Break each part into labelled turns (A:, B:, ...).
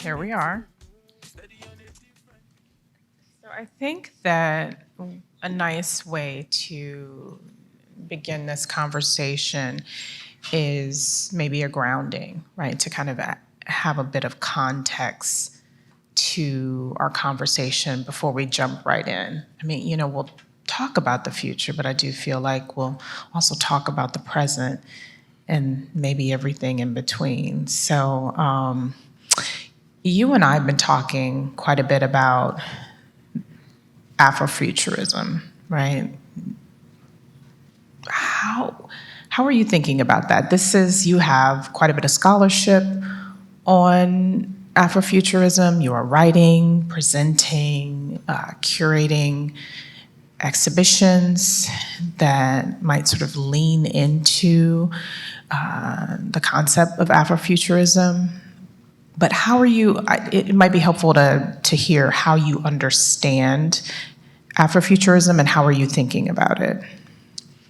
A: Here we are. So I think that a nice way to begin this conversation is maybe a grounding, right? To kind of have a bit of context to our conversation before we jump right in. I mean, we'll talk about the future, but I do feel like we'll also talk about the present and maybe everything in between. So you and I have been talking quite a bit about Afrofuturism, right? How are you thinking about that? You have quite a bit of scholarship on Afrofuturism. You are writing, presenting, curating exhibitions that might sort of lean into the concept of Afrofuturism. But how are you, it might be helpful to hear how you understand Afrofuturism and how are you thinking about it?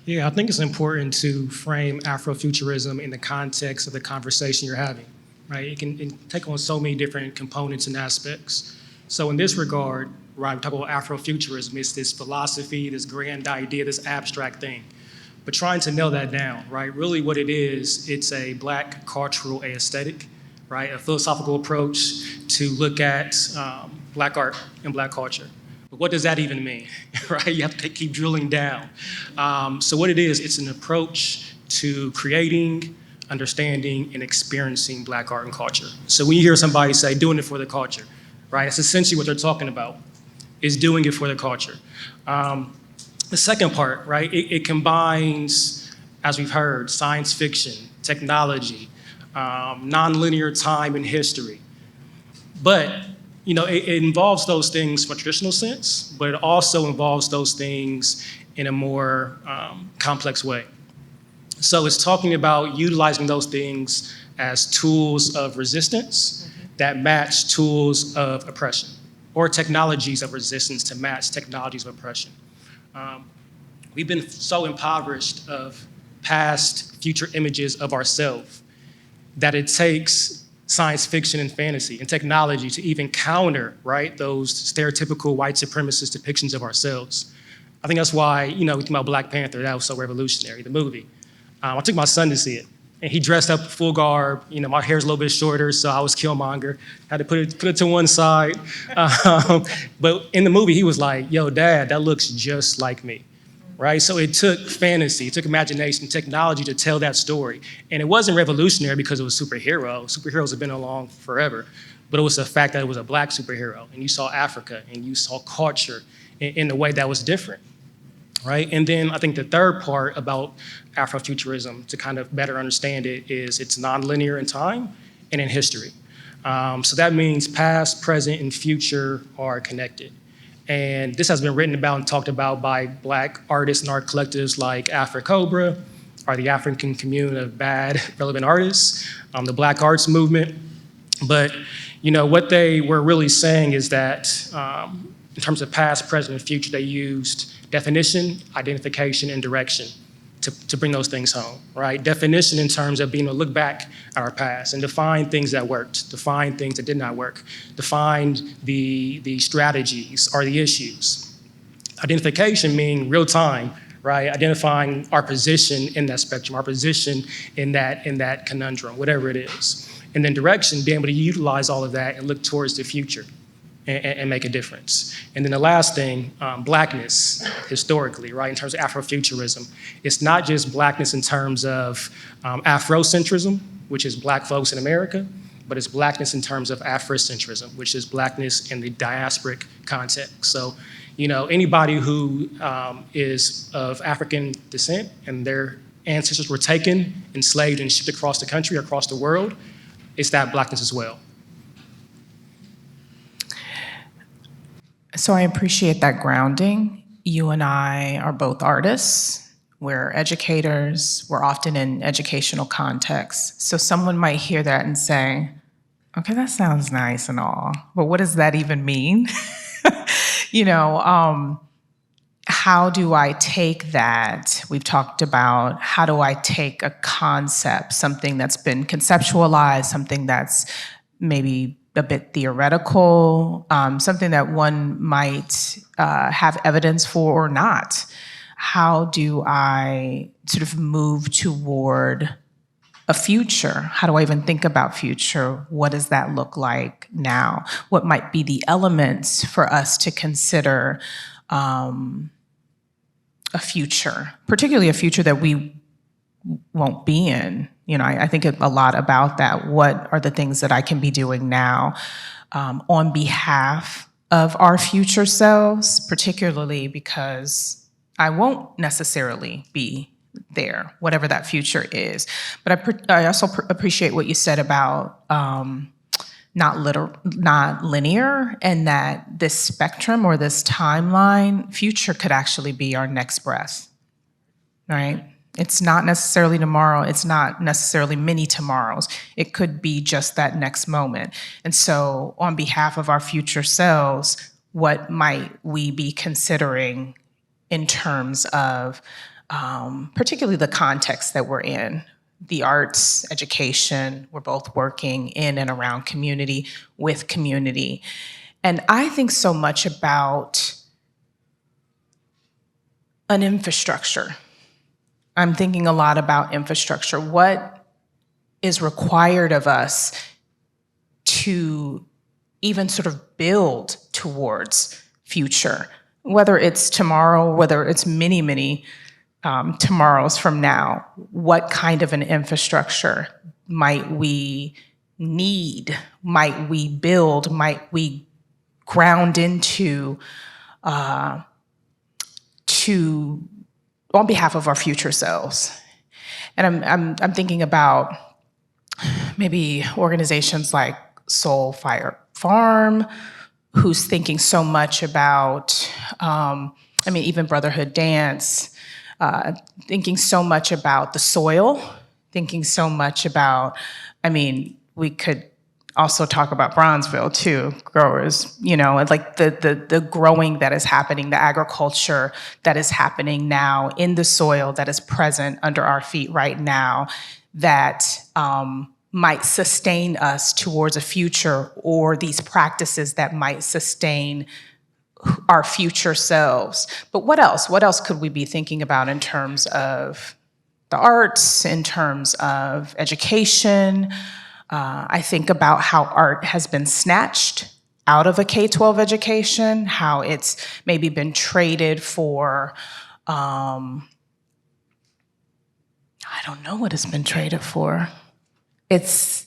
B: Yeah, I think it's important to frame Afrofuturism in the context of the conversation you're having, right? It can take on so many different components and aspects. So in this regard, right, we talk about Afrofuturism, it's this philosophy, this grand idea, this abstract thing. But trying to nail that down, right? Really what it is, it's a Black cultural aesthetic, right? A philosophical approach to look at Black art and Black culture. But what does that even mean, right? You have to keep drilling down. So what it is, it's an approach to creating, understanding, and experiencing Black art and culture. So when you hear somebody say, doing it for the culture, right? That's essentially what they're talking about, is doing it for the culture. The second part, right? It combines, as we've heard, science fiction, technology, nonlinear time and history. But it involves those things from a traditional sense, but it also involves those things in a more complex way. So it's talking about utilizing those things as tools of resistance that match tools of oppression, or technologies of resistance to match technologies of oppression. We've been so impoverished of past, future images of ourselves that it takes science fiction and fantasy and technology to even counter, right, those stereotypical white supremacist depictions of ourselves. I think that's why, we think about Black Panther, that was so revolutionary, the movie. I took my son to see it, and he dressed up full garb. My hair's a little bit shorter, so I was Killmonger. Had to put it to one side. But in the movie, he was like, yo, Dad, that looks just like me. Right? So it took fantasy, it took imagination, technology to tell that story. And it wasn't revolutionary because it was superhero. Superheroes have been along forever. But it was the fact that it was a Black superhero. And you saw Africa, and you saw culture in a way that was different. Right? And then I think the third part about Afrofuturism, to kind of better understand it, is it's nonlinear in time and in history. So that means past, present, and future are connected. And this has been written about and talked about by Black artists and art collectives like AfriCobra, or the African Commune of Bad Relevant Artists, the Black Arts Movement. But what they were really saying is that in terms of past, present, and future, they used definition, identification, and direction to bring those things home, right? Definition in terms of being able to look back at our past and define things that worked, define things that did not work, define the strategies or the issues. Identification meaning real time, right? Identifying our position in that spectrum, our position in that conundrum, whatever it is. And then direction, being able to utilize all of that and look towards the future and make a difference. And then the last thing, Blackness, historically, right, in terms of Afrofuturism. It's not just Blackness in terms of Afrocentrism, which is Black folks in America, but it's Blackness in terms of Afrocentrism, which is Blackness in the diasporic context. So, anybody who is of African descent and their ancestors were taken, enslaved, and shipped across the country, across the world, it's that Blackness as well.
A: So I appreciate that grounding. You and I are both artists. We're educators. We're often in educational contexts. So someone might hear that and say, Okay, that sounds nice and all, but what does that even mean? you know, how do I take that? We've talked about how do I take a concept, something that's been conceptualized, something that's maybe a bit theoretical, something that one might have evidence for or not. How do I sort of move toward a future? How do I even think about future? What does that look like now? What might be the elements for us to consider a future, particularly a future that we won't be in? You know, I think a lot about that. What are the things that I can be doing now on behalf of our future selves, particularly because I won't necessarily be there, whatever that future is. But I also appreciate what you said about not linear, and that this spectrum or this timeline, future could actually be our next breath, right? It's not necessarily tomorrow. It's not necessarily many tomorrows. It could be just that next moment. And so on behalf of our future selves, what might we be considering in terms of particularly the context that we're in? The arts, education, we're both working in and around community, with community. And I think so much about an infrastructure. I'm thinking a lot about infrastructure. What is required of us to even sort of build towards future, whether it's tomorrow, whether it's many tomorrows from now? What kind of an infrastructure might we need, might we build, might we ground into on behalf of our future selves? And I'm thinking about maybe organizations like Soul Fire Farm, who's thinking so much about, even Brotherhood Dance, thinking so much about the soil, thinking so much about, we could also talk about Bronzeville too, growers, like the growing that is happening, the agriculture that is happening now in the soil that is present under our feet right now, that might sustain us towards a future, or these practices that might sustain our future selves. But what else? What else could we be thinking about in terms of the arts, in terms of education? I think about how art has been snatched out of a K-12 education, how it's maybe been traded for, I don't know what it's been traded for. It's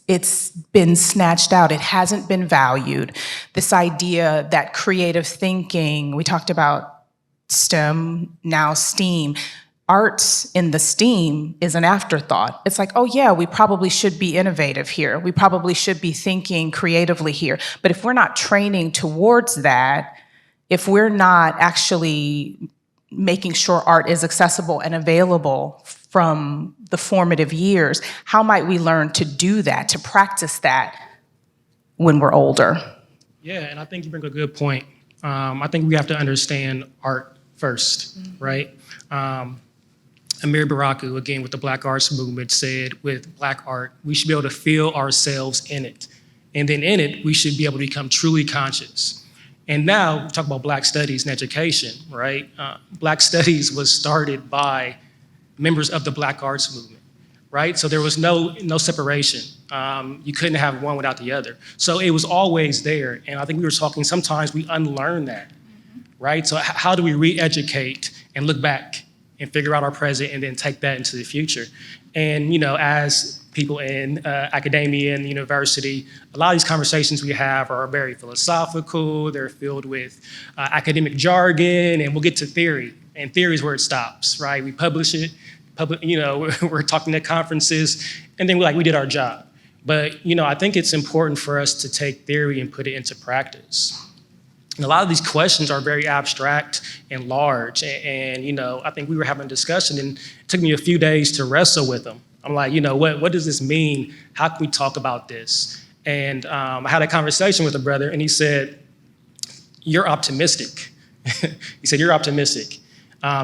A: been snatched out. It hasn't been valued. This idea that creative thinking, we talked about STEM, now STEAM. Arts in the STEAM is an afterthought. It's like, oh yeah, we probably should be innovative here. We probably should be thinking creatively here. But if we're not training towards that, if we're not actually making sure art is accessible and available from the formative years, how might we learn to do that, to practice that when we're older?
B: Yeah, and I think you bring a good point. I think we have to understand art first, right? Amir Baraku, again, with the Black Arts Movement, said with Black art, we should be able to feel ourselves in it. And then in it, we should be able to become truly conscious. And now, we talk about Black studies and education, right? Black studies was started by members of the Black Arts Movement, right? So there was no separation. You couldn't have one without the other. So it was always there. And I think we were talking, sometimes we unlearn that, right? So how do we re-educate and look back and figure out our present and then take that into the future? And as people in academia and university, a lot of these conversations we have are very philosophical. They're filled with academic jargon, and we'll get to theory. And theory is where it stops, right? We publish it, we're talking at conferences, and then we did our job. But I think it's important for us to take theory and put it into practice. And a lot of these questions are very abstract and large, and I think we were having a discussion, and it took me a few days to wrestle with them. I'm like, what does this mean? How can we talk about this? And I had a conversation with a brother, and he said, "You're optimistic." He said, "You're optimistic."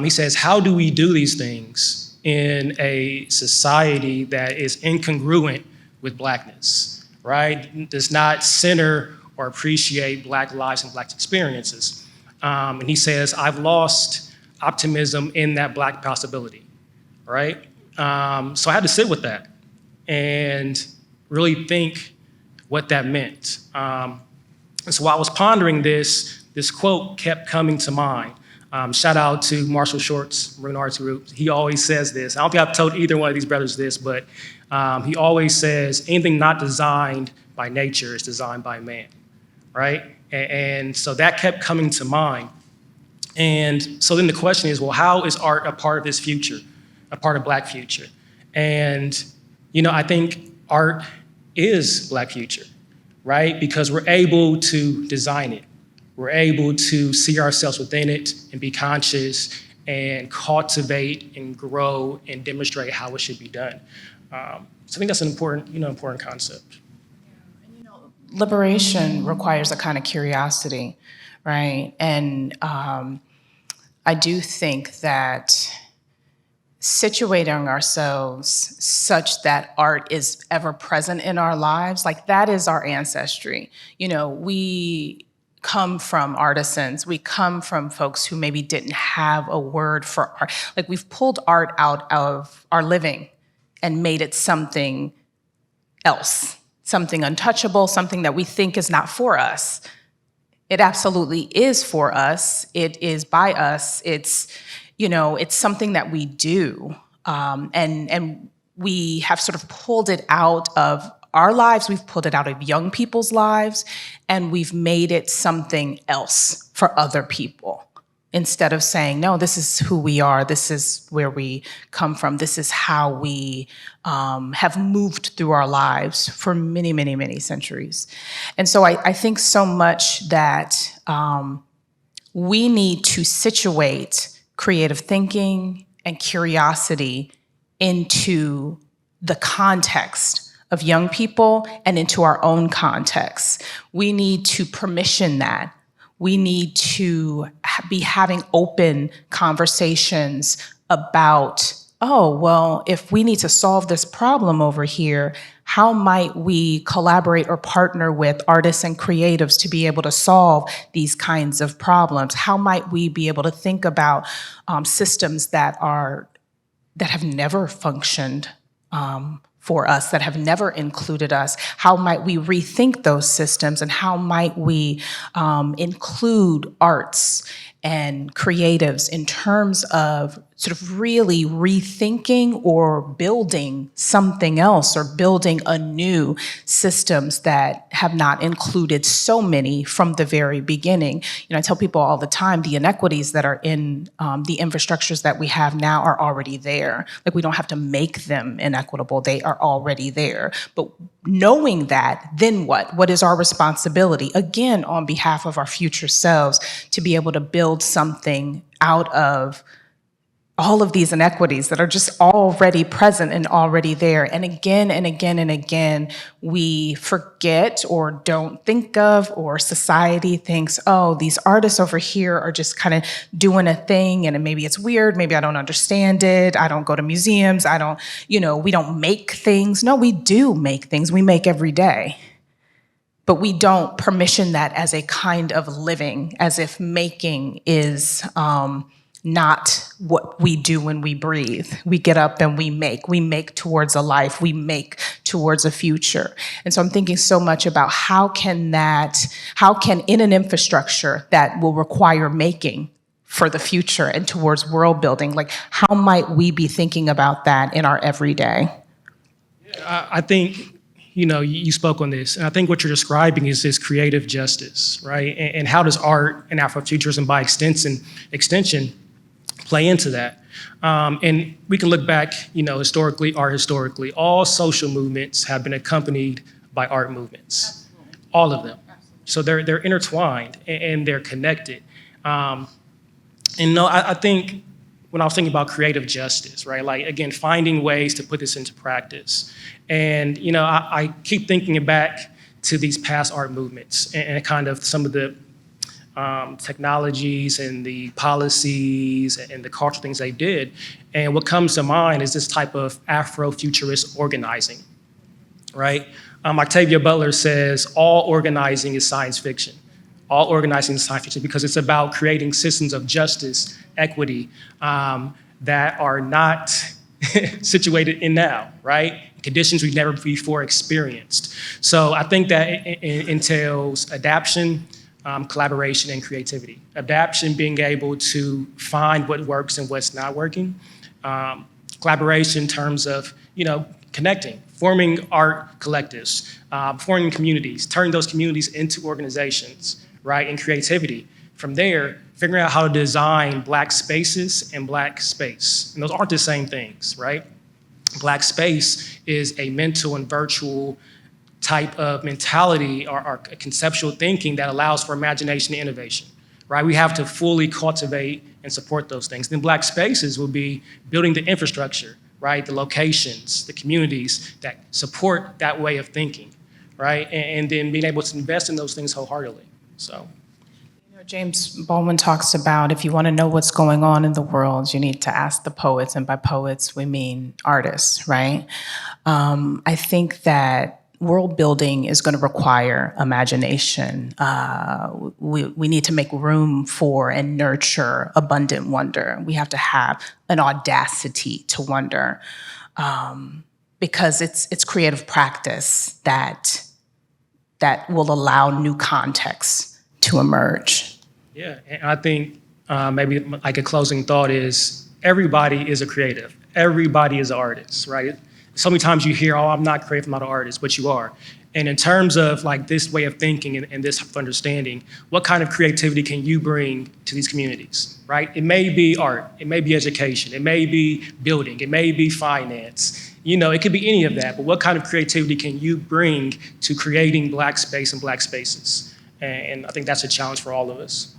B: He says, "How do we do these things in a society that is incongruent with Blackness, right? Does not center or appreciate Black lives and Black experiences?" And he says, "I've lost optimism in that Black possibility," right? So I had to sit with that and really think what that meant. And so while I was pondering this quote kept coming to mind. Shout out to Marshall Short's Marine Arts Group. He always says this. I don't think I've told either one of these brothers this, but he always says, anything not designed by nature is designed by man, right? And so that kept coming to mind. And so then the question is, well, how is art a part of this future, a part of Black future? And, I think art is Black future, right? Because we're able to design it. We're able to see ourselves within it and be conscious and cultivate and grow and demonstrate how it should be done. So I think that's an important concept.
A: Liberation requires a kind of curiosity, right? And I do think that situating ourselves such that art is ever present in our lives, like that is our ancestry. We come from artisans. We come from folks who maybe didn't have a word for art. Like we've pulled art out of our living and made it something else, something untouchable, something that we think is not for us. It absolutely is for us. It is by us. It's something that we do. And we have sort of pulled it out of our lives, we've pulled it out of young people's lives, and we've made it something else for other people. Instead of saying, no, this is who we are, this is where we come from, this is how we have moved through our lives for many, many, many centuries. And so I think so much that we need to situate creative thinking and curiosity into the context of young people and into our own context. We need to permission that. We need to be having open conversations about, oh, well, if we need to solve this problem over here, how might we collaborate or partner with artists and creatives to be able to solve these kinds of problems? How might we be able to think about systems that have never functioned for us, that have never included us? How might we rethink those systems, and how might we include arts and creatives in terms of sort of really rethinking or building something else, or building anew systems that have not included so many from the very beginning. I tell people all the time, the inequities that are in the infrastructures that we have now are already there. Like, we don't have to make them inequitable, they are already there. But knowing that, then what? What is our responsibility? Again, on behalf of our future selves, to be able to build something out of all of these inequities that are just already present and already there. And again and again and again, we forget or don't think of, or society thinks, oh, these artists over here are just kind of doing a thing, and maybe it's weird, maybe I don't understand it, I don't go to museums, we don't make things. No, we do make things, we make every day. But we don't permission that as a kind of living, as if making is not what we do when we breathe. We get up and we make towards a life, we make towards a future. And so I'm thinking so much about how can in an infrastructure that will require making for the future and towards world building, like how might we be thinking about that in our everyday?
B: I think, you spoke on this, and I think what you're describing is this creative justice, right? And how does art and Afrofuturism by extension play into that? And we can look back, historically, all social movements have been accompanied by art movements. Absolutely. All of them. Absolutely. So they're intertwined and they're connected. I think when I was thinking about creative justice, right? Like, again, finding ways to put this into practice. And, I keep thinking back to these past art movements and kind of some of the technologies and the policies and the cultural things they did. And what comes to mind is this type of Afrofuturist organizing, right? Octavia Butler says all organizing is science fiction. All organizing is science fiction because it's about creating systems of justice, equity, that are not situated in now, right? Conditions we've never before experienced. So I think that it entails adaptation, collaboration, and creativity. Adaptation, being able to find what works and what's not working. Collaboration in terms of, connecting, forming art collectives, forming communities, turning those communities into organizations, right? And creativity. From there, figuring out how to design Black spaces and Black space. And those aren't the same things, right? Black space is a mental and virtual type of mentality or conceptual thinking that allows for imagination and innovation, right? We have to fully cultivate and support those things. Then Black spaces will be building the infrastructure, right? The locations, the communities that support that way of thinking, right? And then being able to invest in those things wholeheartedly, so.
A: James Baldwin talks about if you want to know what's going on in the world, you need to ask the poets, and by poets we mean artists, right? I think that world building is going to require imagination. We need to make room for and nurture abundant wonder. We have to have an audacity to wonder, because it's creative practice that will allow new contexts to emerge.
B: Yeah, and I think maybe like a closing thought is everybody is a creative. Everybody is an artist, right? So many times you hear, oh, I'm not creative, I'm not an artist, but you are. And in terms of like this way of thinking and this understanding, what kind of creativity can you bring to these communities, right? It may be art, it may be education, it may be building, it may be finance. It could be any of that, but what kind of creativity can you bring to creating Black space and Black spaces? And I think that's a challenge for all of us.